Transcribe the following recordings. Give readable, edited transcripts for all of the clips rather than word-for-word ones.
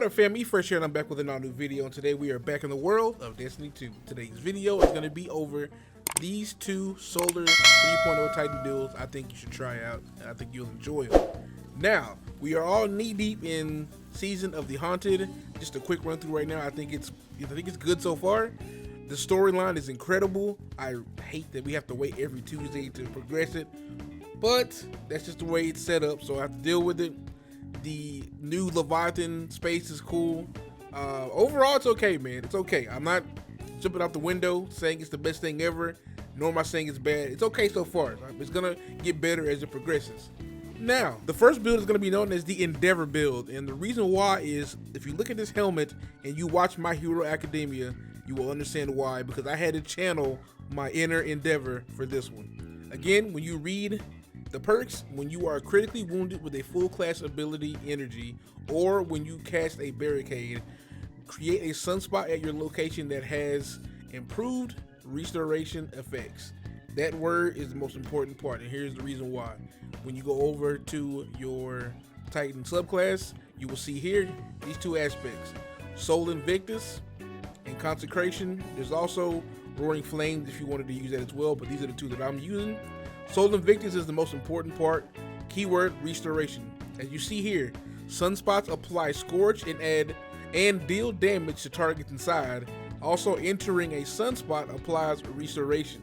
What up, fam? Me Fresh here, and I'm back with another new video. And today we are back in the world of Destiny 2. Today's video is going to be over these two Solar 3.0 Titan builds I think you should try out, and I think you'll enjoy them. Now, we are all knee deep in Season of the Haunted. Just a quick run through right now. I think it's good so far. The storyline is incredible. I hate that we have to wait every Tuesday to progress it, but that's just the way it's set up, so I have to deal with it. The new Leviathan space is cool. Overall, it's okay, man. It's okay. I'm not jumping out the window saying it's the best thing ever, nor am I saying it's bad. It's okay so far. It's gonna get better as it progresses. Now, the first build is gonna be known as the Endeavor build, and the reason why is if you look at this helmet and you watch My Hero Academia, you will understand why, because I had to channel my inner Endeavor for this one. Again, when you read the perks, when you are critically wounded with a full class ability energy, or when you cast a barricade, create a sunspot at your location that has improved restoration effects. That word is the most important part, and here's the reason why. When you go over to your Titan subclass, you will see here these two aspects: Soul Invictus and Consecration. There's also Roaring Flames if you wanted to use that as well, but these are the two that I'm using. Soul Invictus is the most important part. Keyword restoration. As you see here, sunspots apply scorch and deal damage to targets inside. Also, entering a sunspot applies restoration.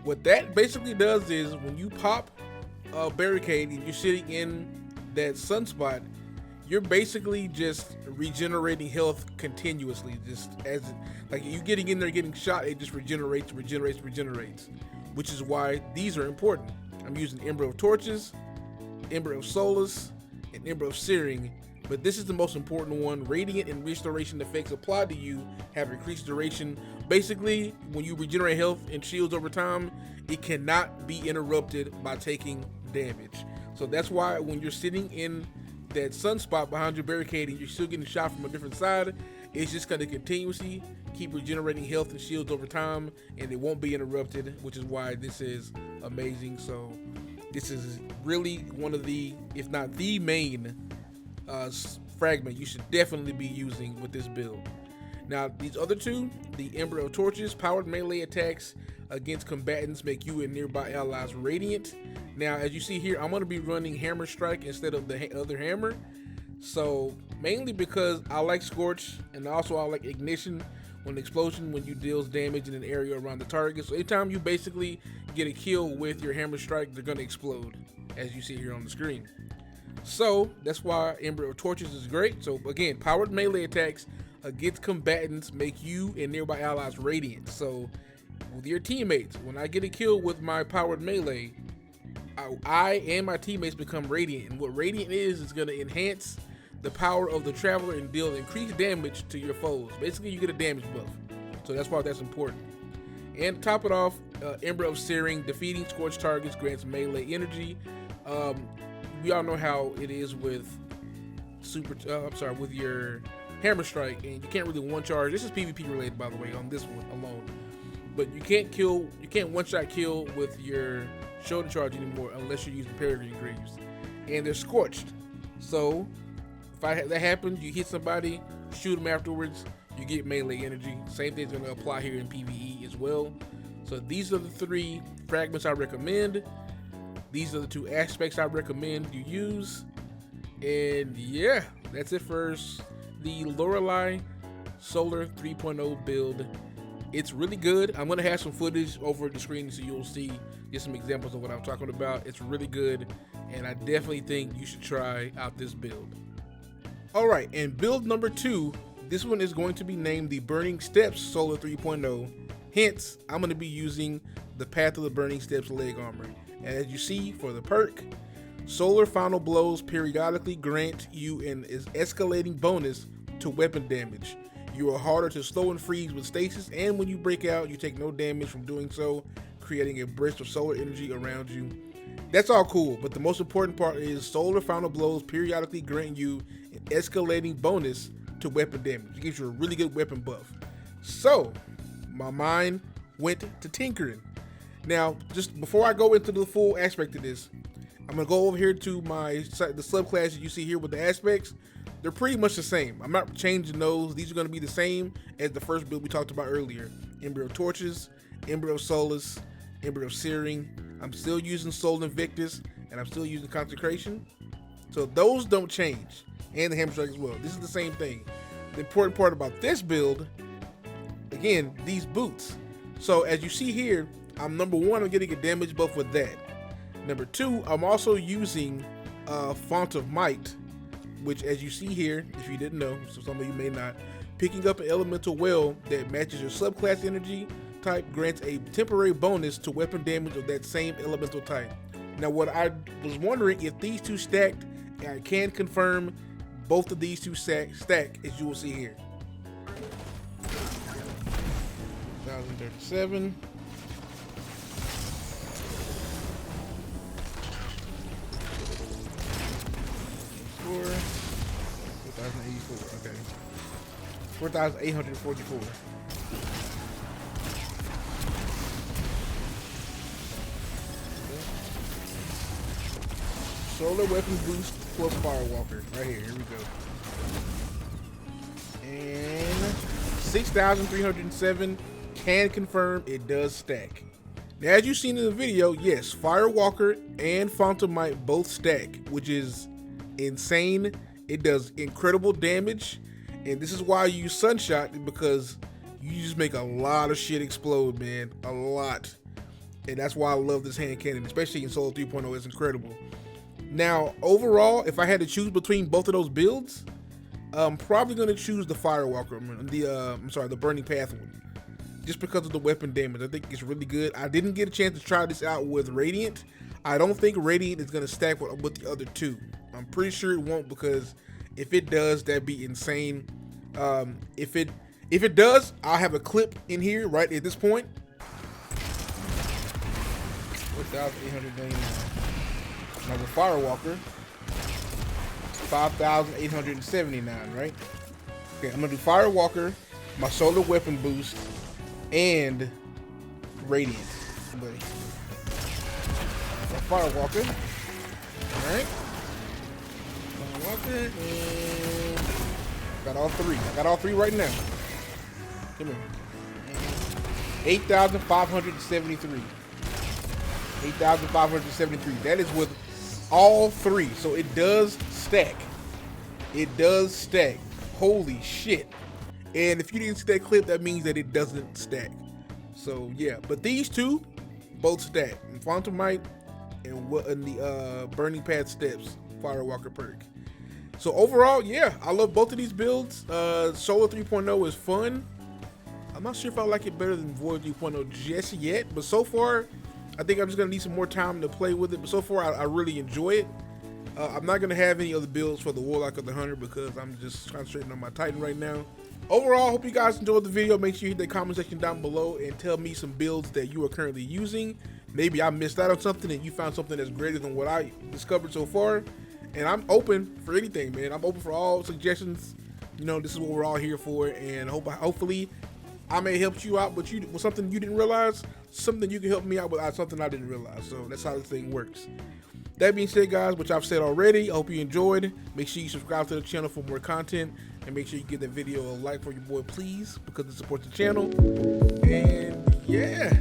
What that basically does is when you pop a barricade and you're sitting in that sunspot, you're basically just regenerating health continuously. Just as like you getting in there, getting shot, it just regenerates, which is why these are important. I'm using Ember of Torches, Ember of Solace, and Ember of Searing, but this is the most important one. Radiant and restoration effects applied to you have increased duration. Basically, when you regenerate health and shields over time, it cannot be interrupted by taking damage. So that's why when you're sitting in that sunspot behind your barricade and you're still getting shot from a different side, it's just going to continuously keep regenerating health and shields over time, and it won't be interrupted, which is why this is amazing. So this is really one of the, if not the main fragment you should definitely be using with this build. Now, these other two, the Ember of Torches, powered melee attacks against combatants make you and nearby allies radiant. Now, as you see here, I'm going to be running Hammer Strike instead of the other hammer. So mainly because I like Scorch, and also I like Ignition when explosion when you deals damage in an area around the target. So anytime you basically get a kill with your Hammer Strike, they're going to explode, as you see here on the screen. So that's why Ember of Torches is great. So again, powered melee attacks against combatants make you and nearby allies radiant. So with your teammates, when I get a kill with my powered melee, I and my teammates become radiant. And what radiant is going to enhance the power of the Traveler and deal increased damage to your foes. Basically, you get a damage buff. So that's why that's important. And to top it off, Ember of Searing, defeating scorched targets grants melee energy. We all know how it is with with your Hammer Strike, and you can't really one charge. This is PvP related, by the way, on this one alone. But you can't one-shot kill with your shoulder charge anymore unless you're using Peregrine Greaves. And they're scorched. So if that happens, you hit somebody, shoot them afterwards, you get melee energy. Same thing's gonna apply here in PvE as well. So these are the three fragments I recommend. These are the two aspects I recommend you use. And yeah, that's it for the Lorelei Solar 3.0 build. It's really good. I'm gonna have some footage over the screen so you'll see just some examples of what I'm talking about. It's really good, and I definitely think you should try out this build. All right, and build number 2, this one is going to be named the Burning Steps Solar 3.0. Hence, I'm going to be using the Path of the Burning Steps leg armor. And as you see, for the perk, Solar Final Blows periodically grant you an escalating bonus to weapon damage. You are harder to slow and freeze with stasis, and when you break out, you take no damage from doing so, creating a burst of solar energy around you. That's all cool, but the most important part is Solar Final Blows periodically grant you an escalating bonus to weapon damage. It gives you a really good weapon buff. So, my mind went to tinkering. Now, just before I go into the full aspect of this, I'm gonna go over here to the subclass that you see here with the aspects. they're pretty much the same. I'm not changing those. These are going to be the same as the first build we talked about earlier. Embryo Torches, Embryo Solus, Embryo Searing. I'm still using Soul Invictus, and I'm still using Consecration. So those don't change. And the Hammer Strike as well. This is the same thing. The important part about this build, again, these boots. So as you see here, I'm number one, I'm getting a damage buff with that. Number two, I'm also using Font of Might, which as you see here, if you didn't know, so some of you may not, picking up an elemental well that matches your subclass energy type grants a temporary bonus to weapon damage of that same elemental type. Now what I was wondering, if these two stacked, I can confirm both of these two stack as you will see here. 1037. 4,084, okay. 4,844. Solar weapons boost plus Firewalker. Right here we go. And 6,307, can confirm it does stack. Now, as you've seen in the video, yes, Firewalker and Font of Might both stack, which is insane. It does incredible damage, and this is why I use Sunshot, because you just make a lot of shit explode, man, a lot. And that's why I love this hand cannon, especially in Solo 3.0. It's incredible. Now, overall, if I had to choose between both of those builds, I'm probably going to choose the Firewalker, the Burning Path one, just because of the weapon damage. I think it's really good. I didn't get a chance to try this out with Radiant. I don't think Radiant is going to stack with the other two. I'm pretty sure it won't, because if it does, that'd be insane. If it does, I'll have a clip in here right at this point. 4,899. Now the Firewalker, 5,879, right? Okay, I'm gonna do Firewalker, my solar weapon boost, and Radiant. Buddy. Firewalker. Alright. Firewalker, and got all three. I got all three right now. Come here. 8,573. 8,573. That is with all three. So it does stack. It does stack. Holy shit. And if you didn't see that clip, that means that it doesn't stack. So yeah, but these two both stack. Font of Might and the Burning Path Steps Firewalker perk. So overall, yeah, I love both of these builds. Solar 3.0 is fun. I'm not sure if I like it better than Void 3.0 just yet, but so far, I think I'm just gonna need some more time to play with it. But so far, I really enjoy it. I'm not gonna have any other builds for the Warlock or the Hunter because I'm just concentrating on my Titan right now. Overall, I hope you guys enjoyed the video. Make sure you hit the comment section down below and tell me some builds that you are currently using. Maybe I missed out on something and you found something that's greater than what I discovered so far. And I'm open for anything, man. I'm open for all suggestions. You know, this is what we're all here for. And hopefully, I may help you out with something you didn't realize, something you can help me out with something I didn't realize. So that's how this thing works. That being said, guys, which I've said already, I hope you enjoyed. Make sure you subscribe to the channel for more content, and make sure you give that video a like for your boy, please, because it supports the channel. And yeah,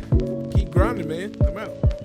keep grinding, man. I'm out.